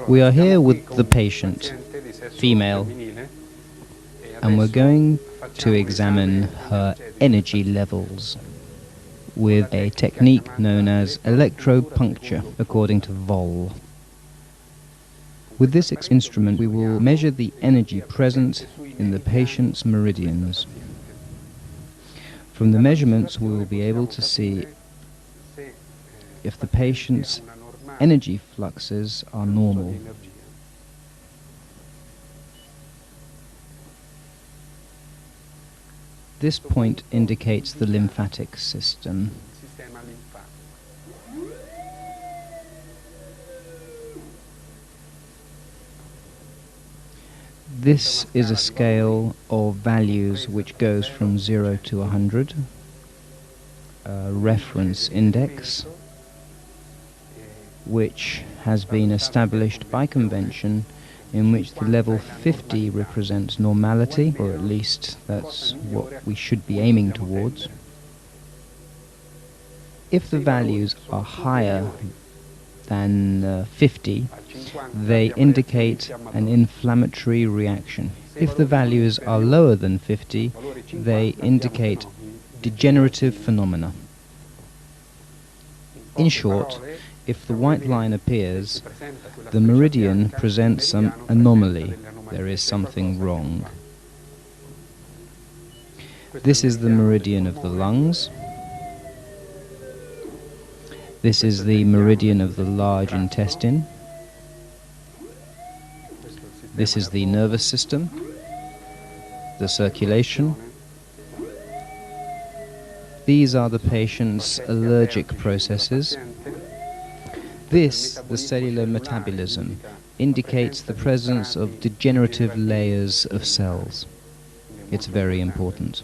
We are here with the patient, female, and we're going to examine her energy levels with a technique known as electropuncture, according to Vol. With this instrument, we will measure the energy present in the patient's meridians. From the measurements, we will be able to see if the patient's energy fluxes are normal. This point indicates the lymphatic system. This is a scale of values which goes from 0 to 100, a reference index, which has been established by convention, in which the level 50 represents normality, or at least that's what we should be aiming towards. If the values are higher than 50, they indicate an inflammatory reaction. If the values are lower than 50, they indicate degenerative phenomena. In short, if the white line appears, the meridian presents some anomaly. There is something wrong. This is the meridian of the lungs. This is the meridian of the large intestine. This is the nervous system, the circulation. These are the patient's allergic processes. This, the cellular metabolism, indicates the presence of degenerative layers of cells. It's very important.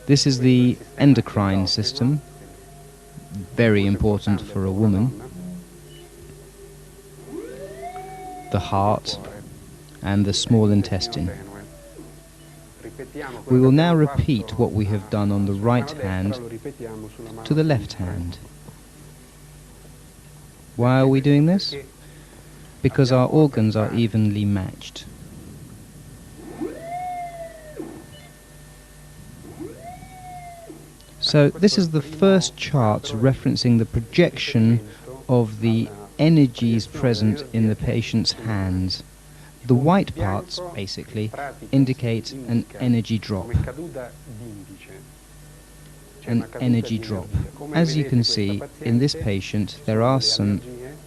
This is the endocrine system, very important for a woman. The heart and the small intestine. We will now repeat what we have done on the right hand to the left hand. Why are we doing this? Because our organs are evenly matched. So this is the first chart referencing the projection of the energies present in the patient's hands. The white parts, basically, indicate an energy drop. An energy drop. As you can see, in this patient, there are some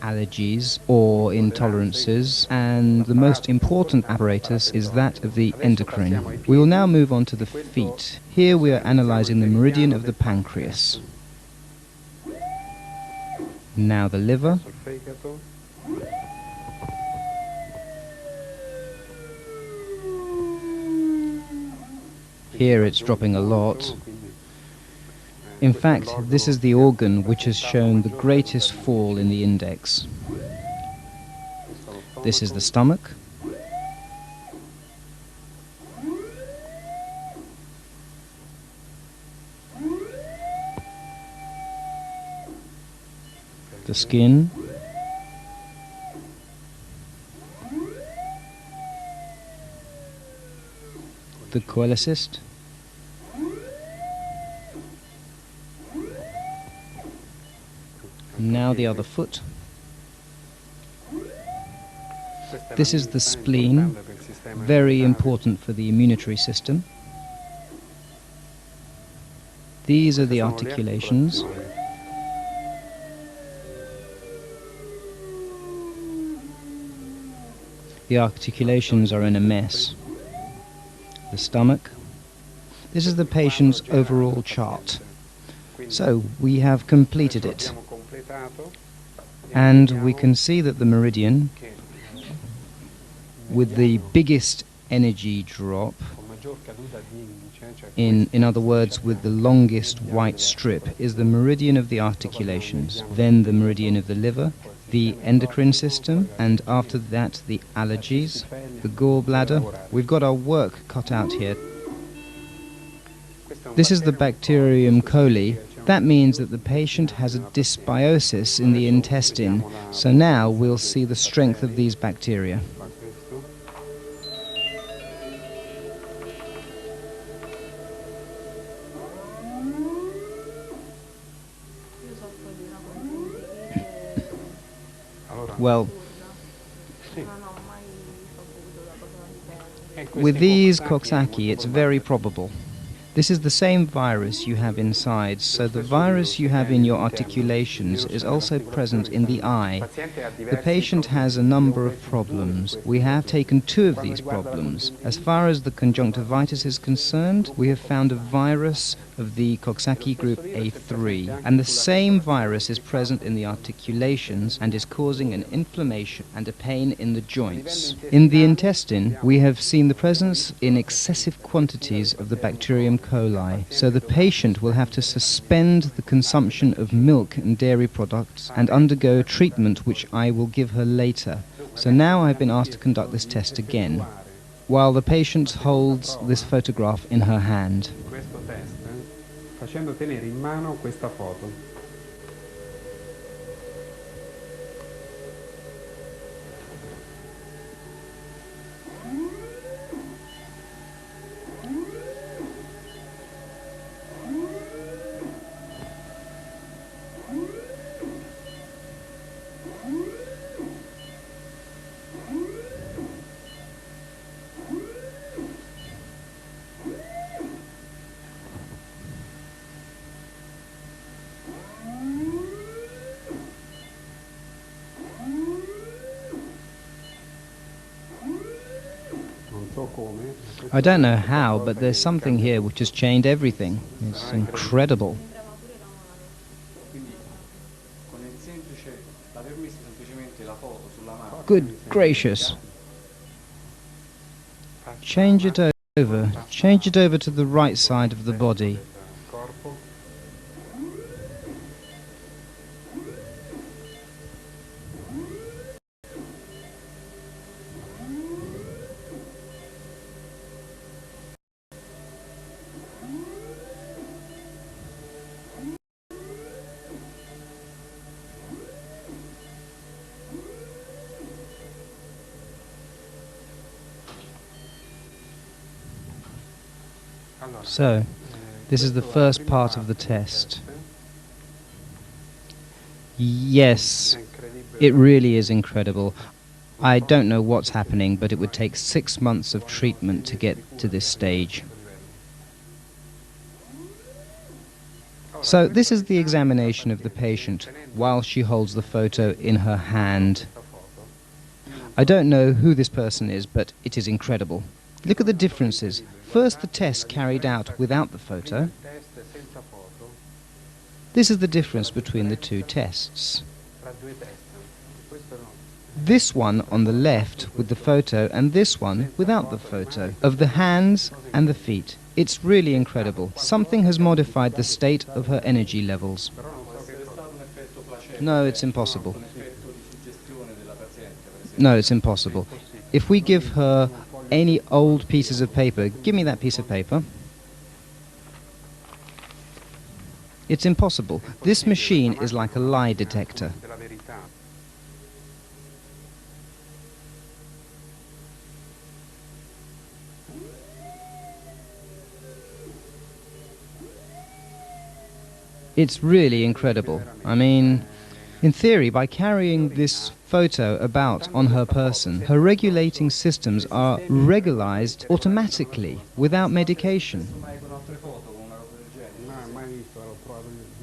allergies or intolerances, and the most important apparatus is that of the endocrine. We will now move on to the feet. Here we are analyzing the meridian of the pancreas. Now the liver. Here it's dropping a lot. In fact, this is the organ which has shown the greatest fall in the index. This is the stomach. The skin. The cholecyst. Now the other foot. This is the spleen, very important for the immunitary system. These are the articulations. The articulations are in a mess. The stomach. This is the patient's overall chart. So we have completed it. And we can see that the meridian, with the biggest energy drop, in other words, with the longest white strip, is the meridian of the articulations, then the meridian of the liver, the endocrine system, and after that the allergies, the gallbladder. We've got our work cut out here. This is the bacterium coli, That means that the patient has a dysbiosis in the intestine, so now we'll see the strength of these bacteria. Well, with these Coxsackie, it's very probable. This is the same virus you have inside, so the virus you have in your articulations is also present in the eye. The patient has a number of problems. We have taken 2 of these problems. As far as the conjunctivitis is concerned, we have found a virus of the Coxsackie group A3, and the same virus is present in the articulations and is causing an inflammation and a pain in the joints. In the intestine, we have seen the presence in excessive quantities of the bacterium coli, so the patient will have to suspend the consumption of milk and dairy products and undergo treatment which I will give her later. So now I've been asked to conduct this test again, while the patient holds this photograph in her hand. Facendo tenere in mano questa foto. I don't know how, but there's something here which has changed everything. It's incredible. Good gracious. Change it over. Change it over to the right side of the body. So, this is the first part of the test. Yes, it really is incredible. I don't know what's happening, but it would take 6 months of treatment to get to this stage. So, this is the examination of the patient while she holds the photo in her hand. I don't know who this person is, but it is incredible. Look at the differences. First, the test carried out without the photo. This is the difference between the 2 tests. This one on the left with the photo and this one without the photo, of the hands and the feet. It's really incredible. Something has modified the state of her energy levels. No, it's impossible. No, it's impossible. If we give her any old pieces of paper, give me that piece of paper. It's impossible. This machine is like a lie detector. It's really incredible. I mean, in theory, by carrying this photo about on her person, her regulating systems are regularized automatically, without medication.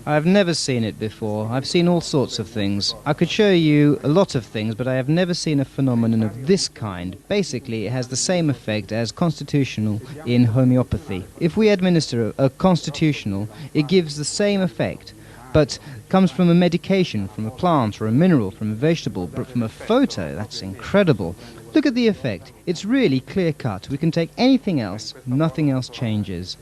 I've never seen it before. I've seen all sorts of things. I could show you a lot of things, but I have never seen a phenomenon of this kind. Basically, it has the same effect as constitutional in homeopathy. If we administer a constitutional, it gives the same effect, but comes from a medication, from a plant or a mineral, from a vegetable, but from a photo, that's incredible. Look at the effect. It's really clear-cut. We can take anything else, nothing else changes.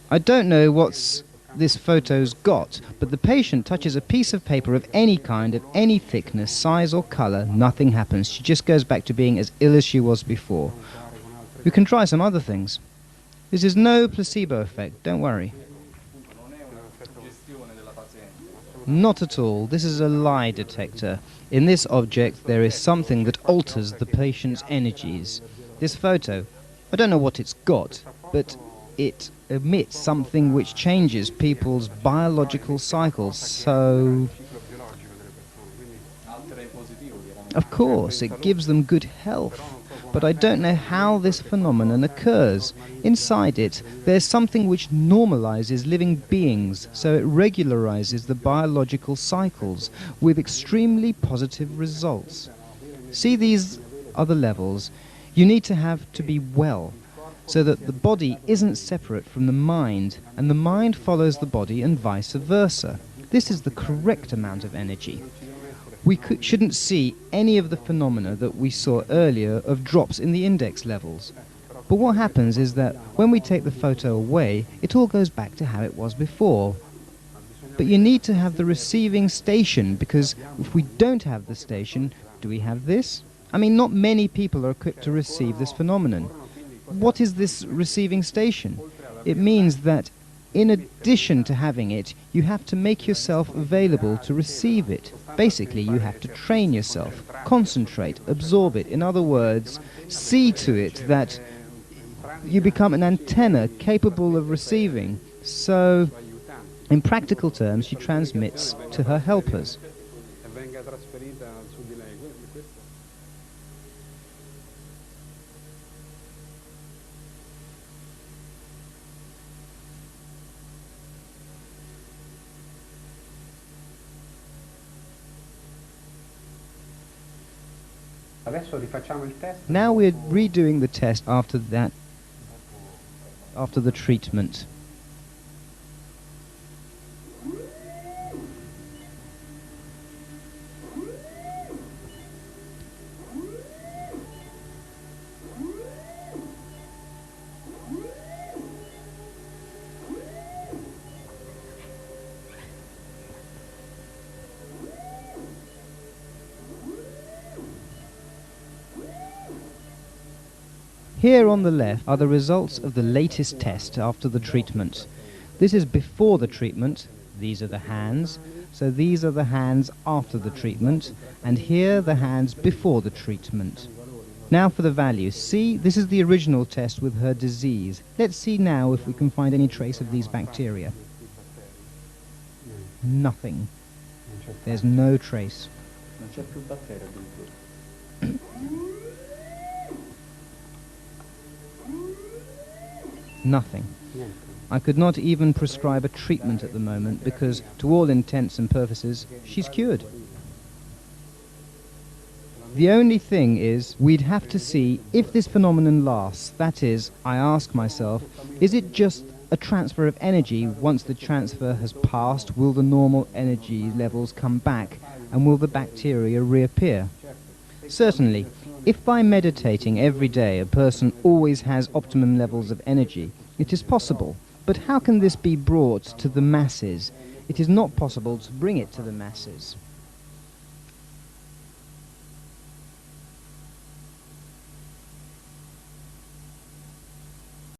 I don't know what's this photo's got, but the patient touches a piece of paper of any kind, of any thickness, size or colour, nothing happens. She just goes back to being as ill as she was before. We can try some other things. This is no placebo effect, don't worry. Not at all. This is a lie detector. In this object there is something that alters the patient's energies. This photo, I don't know what it's got, but it emits something which changes people's biological cycles, so... Of course, it gives them good health, but I don't know how this phenomenon occurs. Inside it, there's something which normalizes living beings, so it regularizes the biological cycles with extremely positive results. See, these are the levels. You need to have to be well, so that the body isn't separate from the mind, and the mind follows the body and vice versa. This is the correct amount of energy. We shouldn't see any of the phenomena that we saw earlier of drops in the index levels. But what happens is that when we take the photo away, it all goes back to how it was before. But you need to have the receiving station, because if we don't have the station, do we have this? I mean, not many people are equipped to receive this phenomenon. What is this receiving station? It means that in addition to having it, you have to make yourself available to receive it. Basically, you have to train yourself, concentrate, absorb it. In other words, see to it that you become an antenna capable of receiving. So, in practical terms, she transmits to her helpers. Now we're redoing the test after that, after the treatment. Here on the left are the results of the latest test after the treatment. This is before the treatment. These are the hands. So these are the hands after the treatment. And here the hands before the treatment. Now for the values. See, this is the original test with her disease. Let's see now if we can find any trace of these bacteria. Nothing. There's no trace. Nothing. I could not even prescribe a treatment at the moment because, to all intents and purposes, she's cured. The only thing is, we'd have to see if this phenomenon lasts. That is, I ask myself, is it just a transfer of energy? Once the transfer has passed, will the normal energy levels come back, and will the bacteria reappear? Certainly, if by meditating every day a person always has optimum levels of energy, it is possible. But how can this be brought to the masses? It is not possible to bring it to the masses.